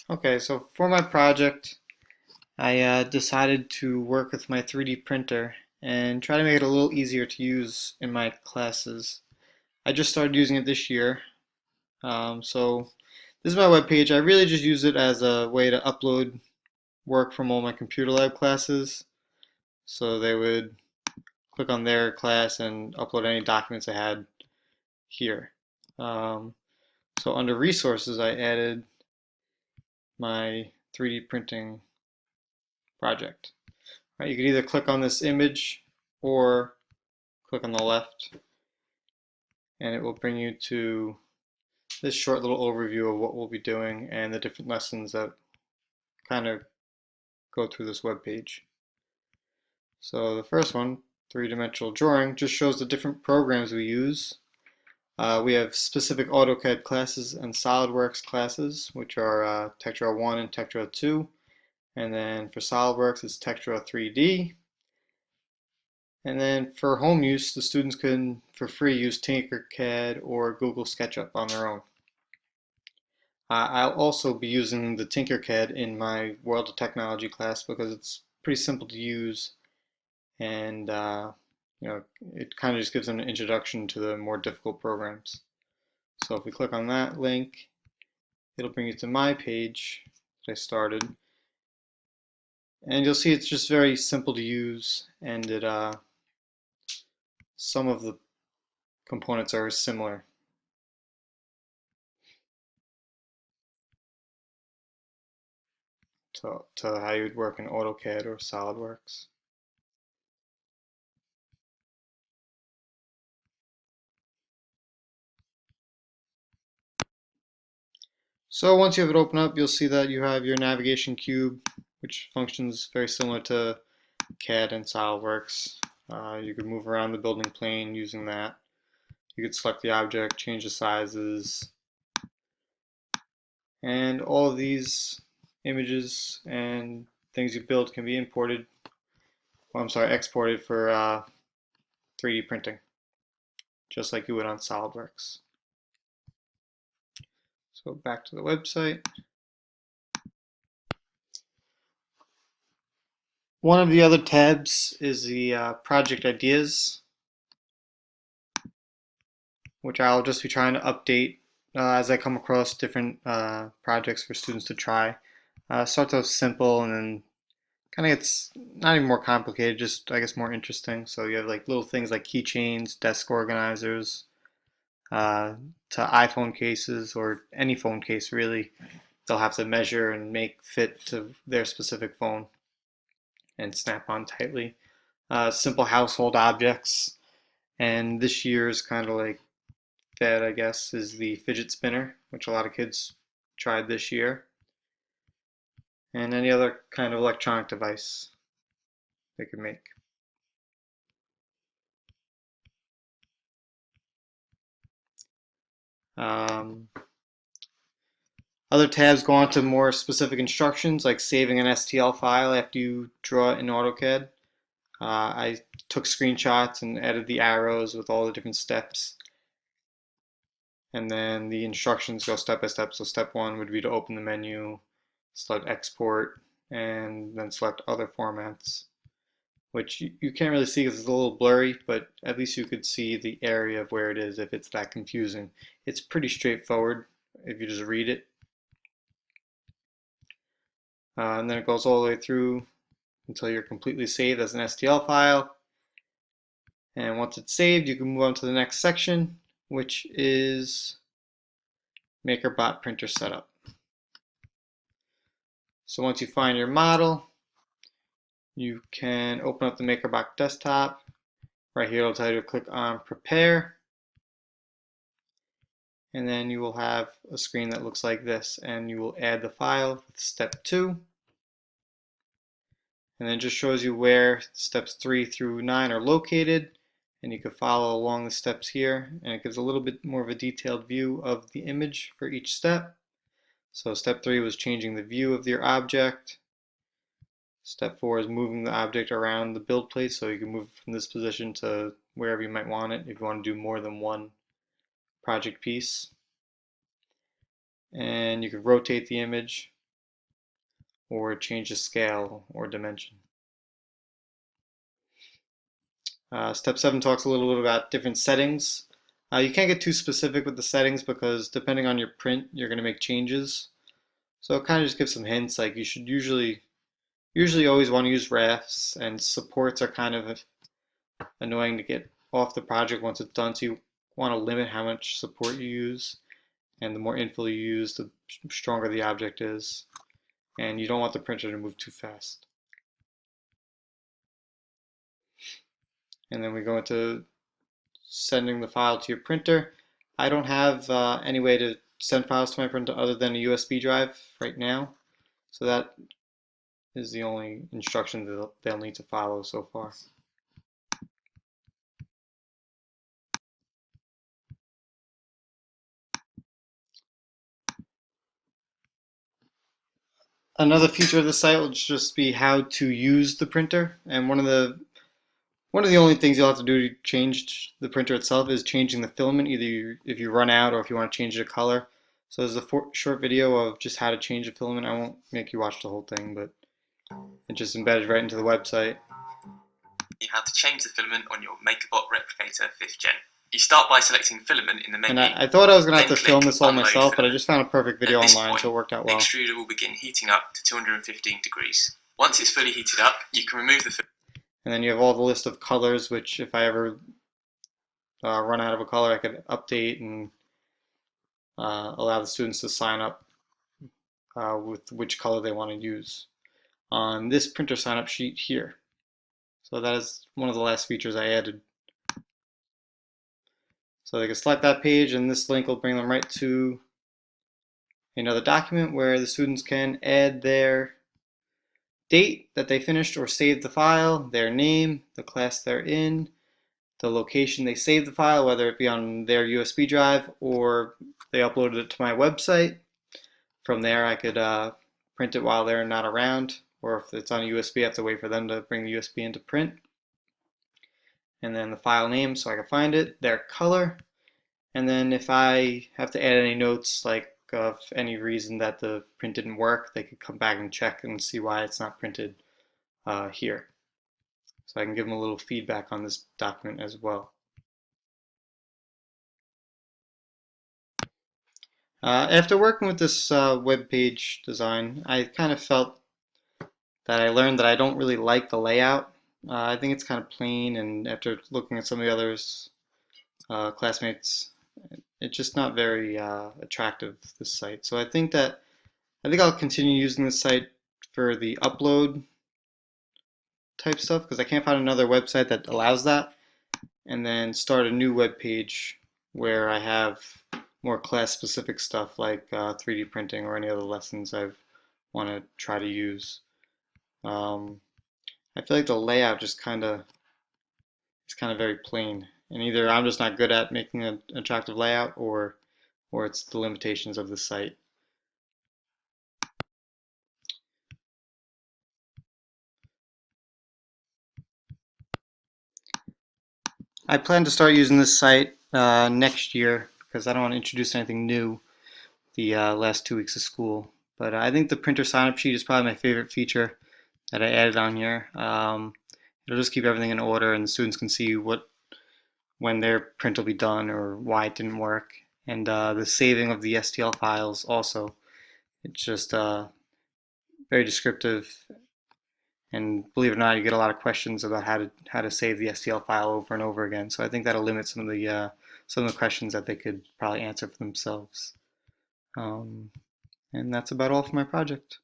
Okay, so for my project, I decided to work with my 3D printer and try to make it a little easier to use in my classes. I just started using it this year, so this is my web page. I really just use it as a way to upload work from all my computer lab classes. So they would click on their class and upload any documents I had here. Um, so under resources, I added my 3D printing project. Right, you can either click on this image or click on the left, and it will bring you to this short little overview of what we'll be doing and the different lessons that kind of go through this web page. So the first one, three-dimensional drawing, just shows the different programs we use. We have specific AutoCAD classes and SolidWorks classes, which are Tektura 1 and Tektura 2. And then for SolidWorks, it's Tektura 3D. And then for home use, the students can, for free, use Tinkercad or Google SketchUp on their own. I'll also be using the Tinkercad in my World of Technology class because it's pretty simple to use, and it kind of just gives them an introduction to the more difficult programs. So if we click on that link, it'll bring you to my page that I started, and you'll see it's just very simple to use, and some of the components are similar to how you would work in AutoCAD or SolidWorks. So once you have it open up, you'll see that you have your navigation cube, which functions very similar to CAD and SolidWorks. You could move around the building plane using that. You could select the object, change the sizes, and all of these images and things you build can be imported, well, I'm sorry, exported for 3D printing, just like you would on SolidWorks. So back to the website. One of the other tabs is the project ideas, which I'll just be trying to update as I come across different projects for students to try. Starts off simple and then kind of gets not even more complicated, just I guess more interesting. So you have like little things like keychains, desk organizers, uh, to iPhone cases or any phone case really. They'll have to measure and make fit to their specific phone and snap on tightly. Simple household objects, and this year's kind of like fad, I guess, is the fidget spinner, which a lot of kids tried this year, and any other kind of electronic device they could make. Um, Other tabs go on to more specific instructions, like saving an STL file after you draw it in AutoCAD. I took screenshots and added the arrows with all the different steps. And then the instructions go step by step. So step one would be to open the menu, select export, and then select other formats, which you can't really see because it's a little blurry, but at least you could see the area of where it is if it's that confusing. It's pretty straightforward if you just read it. And then it goes all the way through until you're completely saved as an STL file. And once it's saved, you can move on to the next section, which is MakerBot printer setup. So once you find your model, you can open up the MakerBot desktop. Right here it'll tell you to click on prepare, and then you will have a screen that looks like this, and you will add the file with step 2, and then it just shows you where steps 3 through 9 are located, and you can follow along the steps here, and it gives a little bit more of a detailed view of the image for each step. So step 3 was changing the view of your object. Step 4 is moving the object around the build plate, so you can move from this position to wherever you might want it if you want to do more than one project piece. And you can rotate the image. or change the scale or dimension. Step 7 talks a little bit about different settings. You can't get too specific with the settings because depending on your print, you're going to make changes. So it kind of just gives some hints, like you should usually always want to use refs, and supports are kind of annoying to get off the project once it's done, so you want to limit how much support you use, and the more infill you use, the stronger the object is, and you don't want the printer to move too fast. And then we go into sending the file to your printer. I don't have any way to send files to my printer other than a USB drive right now, so that is the only instruction that they'll need to follow so far. Another feature of the site will just be how to use the printer, and one of the only things you'll have to do to change the printer itself is changing the filament, either if you run out or if you want to change the color. So there's a short video of just how to change the filament. I won't make you watch the whole thing, but it's just embedded right into the website. How to change the filament on your MakerBot Replicator 5th Gen. You start by selecting filament in the menu. And I thought I was going to have to film this all myself, but I just found a perfect video online, so it worked out well. The extruder will begin heating up to 215 degrees. Once it's fully heated up, you can remove the filament. And then you have all the list of colors, which if I ever run out of a color, I could update and allow the students to sign up with which color they want to use on this printer sign up sheet here. So that is one of the last features I added. So they can select that page, and this link will bring them right to another document where the students can add their date that they finished or saved the file, their name, the class they're in, the location they saved the file, whether it be on their USB drive or they uploaded it to my website. From there I could print it while they're not around, or if it's on a USB I have to wait for them to bring the USB in to print. And then the file name so I can find it, their color, and then if I have to add any notes, like of any reason that the print didn't work, they could come back and check and see why it's not printed here. So I can give them a little feedback on this document as well. After working with this web page design, I kind of felt that I learned that I don't really like the layout. I think it's kind of plain, and after looking at some of the others, classmates, it's just not very attractive, this site. So I think I'll continue using this site for the upload type stuff because I can't find another website that allows that, and then start a new web page where I have more class specific stuff like 3D printing or any other lessons I want to try to use. I feel like the layout just it's kind of very plain, and either I'm just not good at making an attractive layout, or it's the limitations of the site. I plan to start using this site next year because I don't want to introduce anything new the last 2 weeks of school. But I think the printer sign-up sheet is probably my favorite feature that I added on here. It'll just keep everything in order, and the students can see when their print will be done or why it didn't work. And the saving of the STL files also. It's just very descriptive, and believe it or not, you get a lot of questions about how to save the STL file over and over again. So I think that'll limit some of the questions that they could probably answer for themselves. And that's about all for my project.